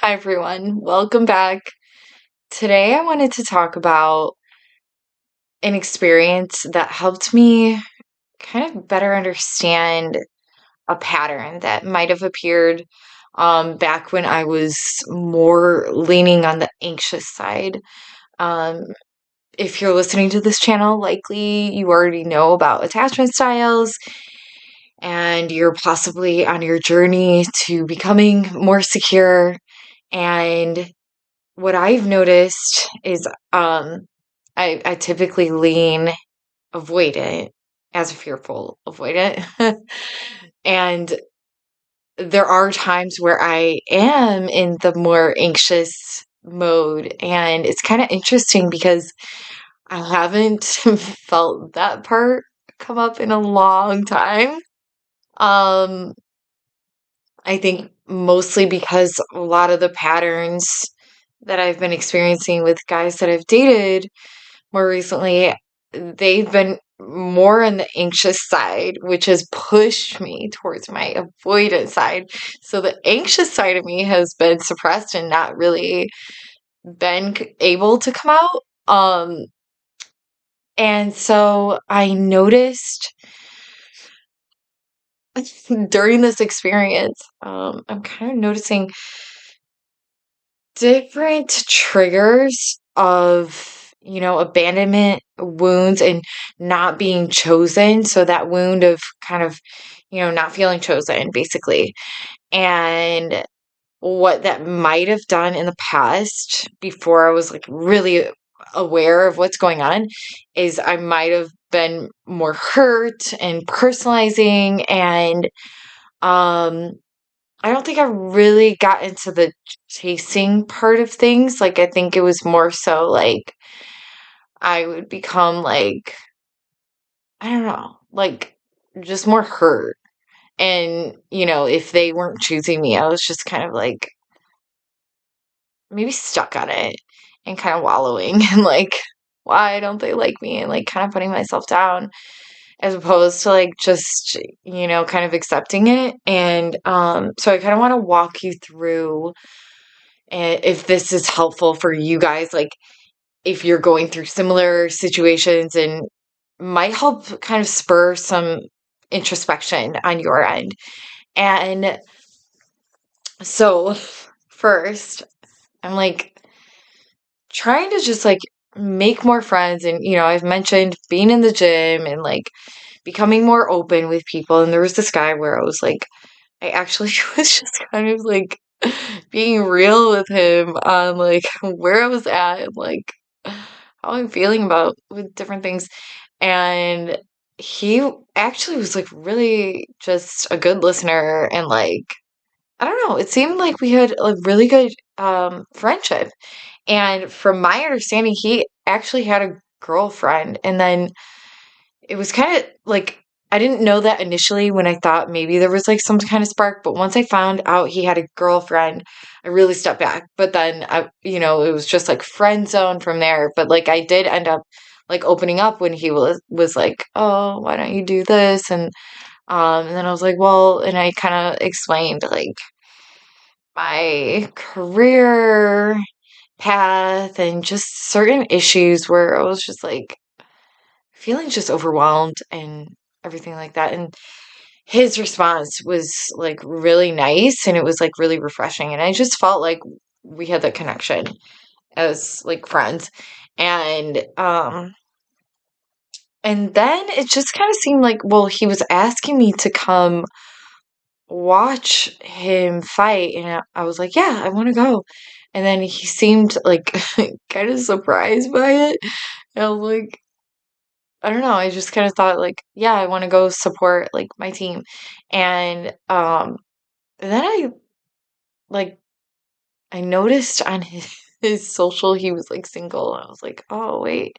Hi everyone, welcome back. Today I wanted to talk about an experience that helped me kind of better understand a pattern that might have appeared back when I was more leaning on the anxious side. Um, if you're listening to this channel, likely you already know about attachment styles and you're possibly on your journey to becoming more secure. And what I've noticed is I typically lean avoidant as a fearful avoidant. And there are times where I am in the more anxious mode. And it's kind of interesting because I haven't felt that part come up in a long time. Um, I think mostly because a lot of the patterns that I've been experiencing with guys that I've dated more recently, they've been more on the anxious side, which has pushed me towards my avoidant side. So the anxious side of me has been suppressed and not really been able to come out. And so I noticed during this experience, I'm kind of noticing different triggers of, abandonment wounds and not being chosen. So that wound of kind of, not feeling chosen, basically. And what that might have done in the past before I was like really aware of what's going on is I might have been more hurt and personalizing and um I don't think I really got into the chasing part of things. Like, I think it was more so like I would become like, I don't know, like just more hurt. And, if they weren't choosing me, I was just kind of like maybe stuck on it and kind of wallowing and like, why don't they like me? And like kind of putting myself down as opposed to like just, kind of accepting it. And so I kind of want to walk you through if this is helpful for you guys, like if you're going through similar situations and might help kind of spur some introspection on your end. And so, first, I'm like trying to just like make more friends. And, I've mentioned being in the gym and like becoming more open with people. And there was this guy where I was like, I actually was just kind of like being real with him on like where I was at and like how I'm feeling about with different things. And he actually was like really just a good listener and like I don't know, it seemed like we had a really good friendship. And from my understanding, he actually had a girlfriend and then it was kind of like I didn't know that initially when I thought maybe there was like some kind of spark, but once I found out he had a girlfriend, I really stepped back. But then it was just like friend zone from there. But like I did end up like opening up when he was like, "Oh, why don't you do this?" And then I was like, "Well," and I kind of explained like my career path and just certain issues where I was just like feeling just overwhelmed and everything like that. And his response was like really nice and it was like really refreshing. And I just felt like we had that connection as like friends. And and then it just kind of seemed like, well, he was asking me to come watch him fight. And I was like, yeah, I want to go. And then he seemed like kind of surprised by it. And I was like, I don't know. I just kind of thought like, yeah, I want to go support like my team. And then like I noticed on his social he was like single. I was like, "Oh, wait.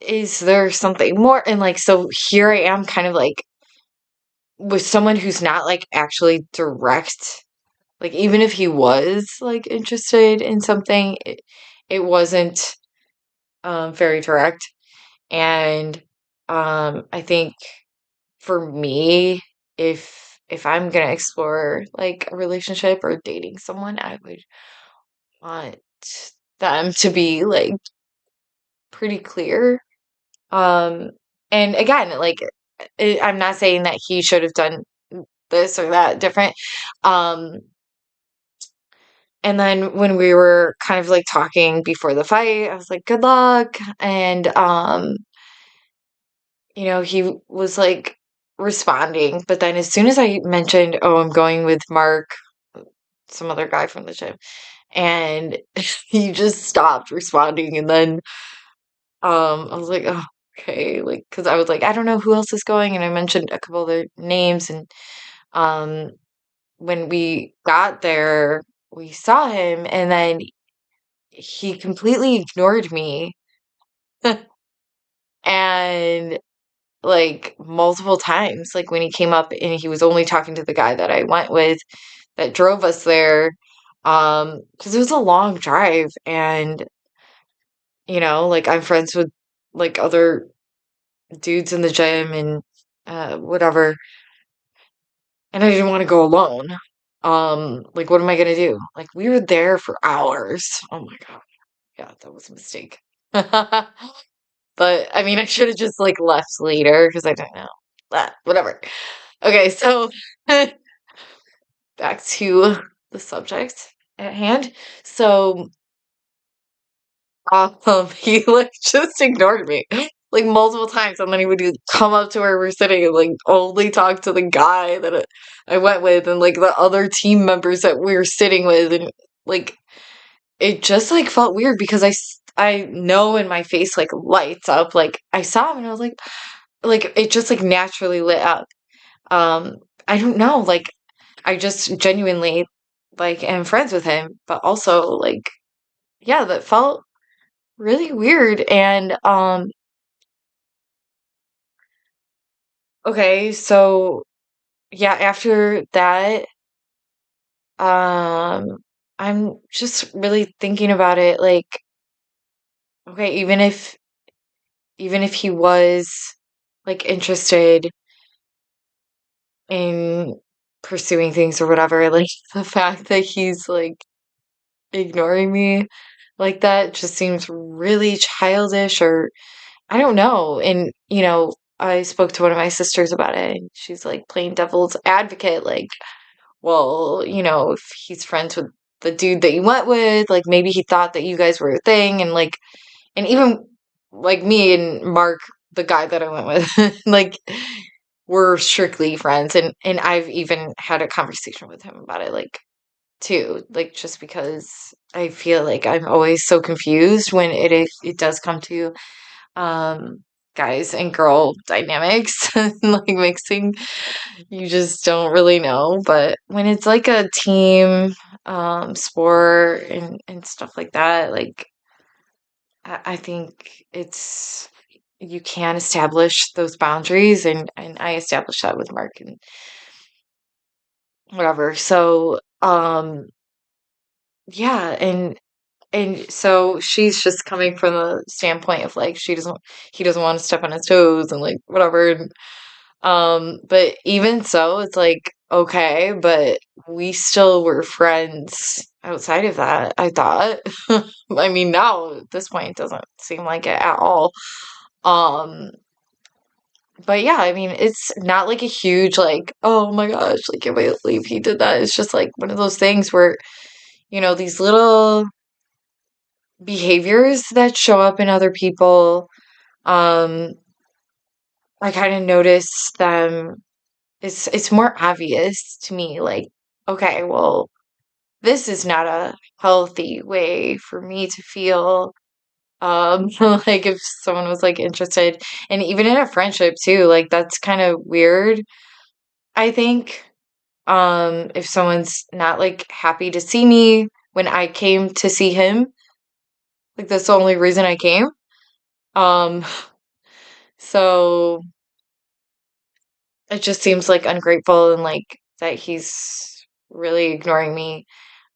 Is there something more?" And like so here I am kind of like with someone who's not like actually direct. Like even if he was like interested in something, it wasn't very direct. And I think for me, if if I'm gonna explore like a relationship or dating someone, I would want them to be like pretty clear. Um, and again, like I'm not saying that he should have done this or that different. Um, and then when we were kind of like talking before the fight, I was like, "Good luck." And he was like responding, but then as soon as I mentioned, "Oh, I'm going with Mark," some other guy from the gym, and he just stopped responding. And then I was like, "Oh, okay," like because I was like, "I don't know who else is going," and I mentioned a couple other names, and um when we got there, we saw him, and then he completely ignored me. And like multiple times, like when he came up and he was only talking to the guy that I went with that drove us there. Because it was a long drive, and like I'm friends with like other dudes in the gym and whatever, and I didn't want to go alone. Like what am I gonna do? Like we were there for hours. Oh my God. Yeah, that was a mistake. But I mean, I should have just like left later because I don't know. Whatever. Okay, so back to the subject at hand. So, he like just ignored me like multiple times, and then he would come up to where we're sitting and like only talk to the guy that I went with, and like the other team members that we were sitting with, and like it just like felt weird because I know in my face like lights up, like I saw him and I was like it just like naturally lit up. Um, I don't know, like I just genuinely like am friends with him, but also like yeah, that felt really weird. And okay, so yeah, after that, um I'm just really thinking about it like okay, even if he was like interested in pursuing things or whatever, like the fact that he's like ignoring me like that just seems really childish, or I don't know. And, I spoke to one of my sisters about it, and she's like playing devil's advocate, like, well, if he's friends with the dude that you went with, like maybe he thought that you guys were a thing, and like, and even like me and Mark, the guy that I went with, like, we're strictly friends, and I've even had a conversation with him about it, like, too, like just because I feel like I'm always so confused when it does come to um guys and girl dynamics and like mixing, you just don't really know. But when it's like a team sport and stuff like that, like I think it's you can establish those boundaries, and I established that with Mark and whatever. So yeah, and so she's just coming from the standpoint of like he doesn't want to step on his toes and like whatever. And but even so, it's like okay, but we still were friends outside of that, I thought. I mean, now at this point it doesn't seem like it at all. Um but yeah, I mean, it's not like a huge like, oh my gosh, like can't believe he did that. It's just like one of those things where, these little behaviors that show up in other people, um, I kind of notice them. It's more obvious to me, like, okay, well, this is not a healthy way for me to feel. Like if someone was like interested, and even in a friendship too, like that's kind of weird, I think. If someone's not like happy to see me when I came to see him, like that's the only reason I came. Um, so it just seems like ungrateful and like that he's really ignoring me.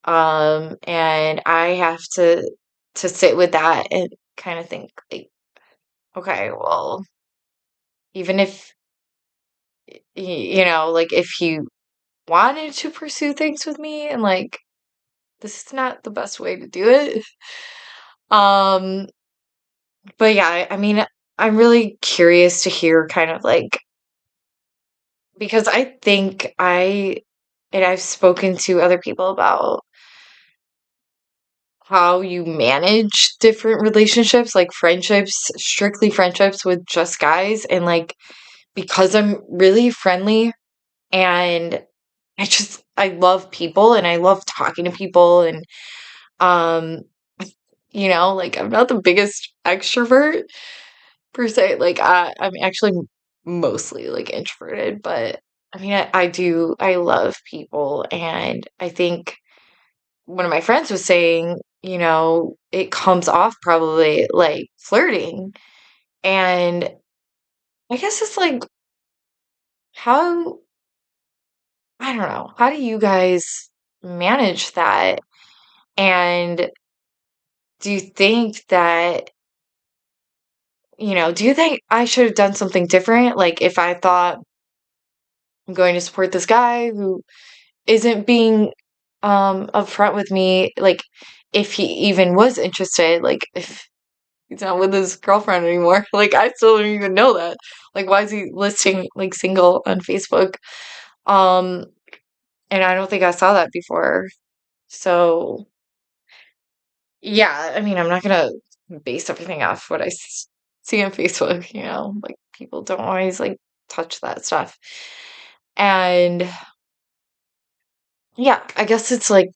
And I have to sit with that and kind of think like, okay, well, even if like if he wanted to pursue things with me and like this is not the best way to do it. Um, but yeah, I mean, I'm really curious to hear kind of like because I think and I've spoken to other people about how you manage different relationships, like friendships, strictly friendships with just guys. And like, because I'm really friendly and I love people and I love talking to people. And, um, like I'm not the biggest extrovert per se. Like, I'm actually mostly like introverted, but I mean, I love people. And I think one of my friends was saying, it comes off probably like flirting. And I guess it's like, how, I don't know, how do you guys manage that? And do you think that, do you think I should have done something different? Like, if I thought I'm going to support this guy who isn't being upfront with me, like, if he even was interested, like, if he's not with his girlfriend anymore. Like I still don't even know that. Like why is he listing like single on Facebook? Um and I don't think I saw that before. So yeah, I mean I'm not gonna base everything off what see on Facebook, like people don't always like touch that stuff. And yeah, I guess it's like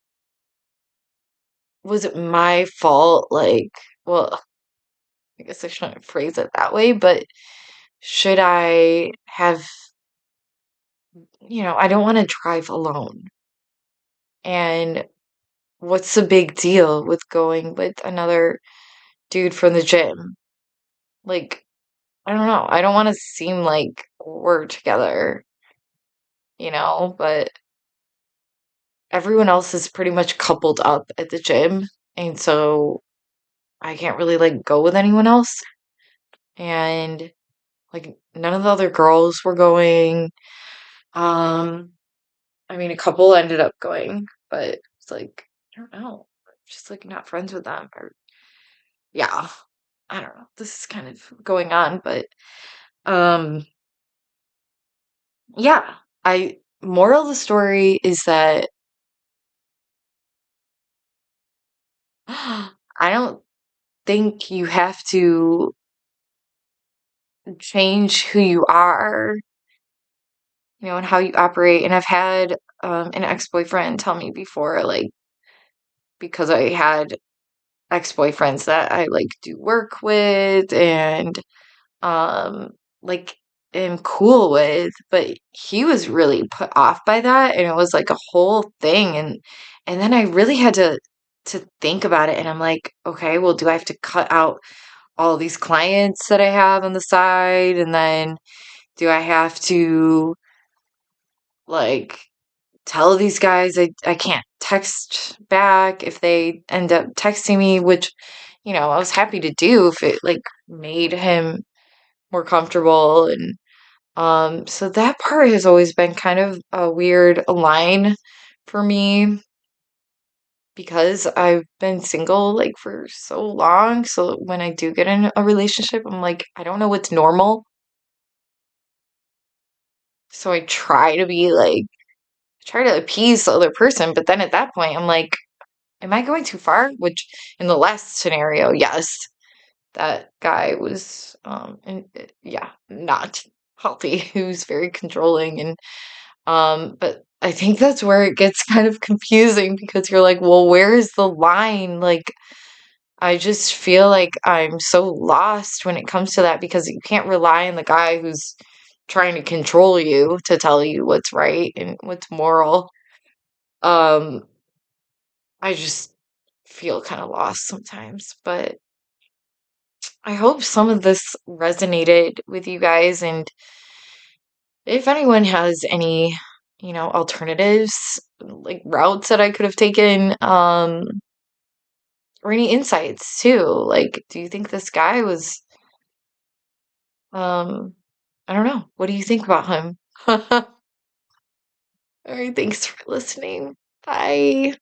was it my fault? Like, well, I guess I shouldn't phrase it that way, but should I have I don't want to drive alone. And what's the big deal with going with another dude from the gym? Like, I don't know. I don't want to seem like we're together, but everyone else is pretty much coupled up at the gym. And so I can't really like go with anyone else. And like none of the other girls were going. Um, I mean, a couple ended up going, but it's like, I don't know. Just like not friends with them or yeah. I don't know. This is kind of going on, but um yeah. I moral of the story is that I don't think you have to change who you are, and how you operate. And I've had an ex-boyfriend tell me before, like, because I had ex-boyfriends that I like do work with and um like am cool with, but he was really put off by that and it was like a whole thing. And then I really had to think about it and I'm like, okay, well, do I have to cut out all these clients that I have on the side? And then do I have to like tell these guys I can't text back if they end up texting me, which I was happy to do if it like made him more comfortable. And so that part has always been kind of a weird line for me because I've been single like for so long. So when I do get in a relationship, I'm like, I don't know what's normal. So I try to be like, try to appease the other person. But then at that point, I'm like, am I going too far? Which in the last scenario, yes, that guy was, yeah, not healthy. He was very controlling and but I think that's where it gets kind of confusing because you're like, well, where is the line? Like, I just feel like I'm so lost when it comes to that because you can't rely on the guy who's trying to control you to tell you what's right and what's moral. Um, I just feel kind of lost sometimes, but I hope some of this resonated with you guys. And if anyone has any, alternatives, like routes that I could have taken, or any insights too, like, do you think this guy was, um, I don't know. What do you think about him? All right, thanks for listening. Bye.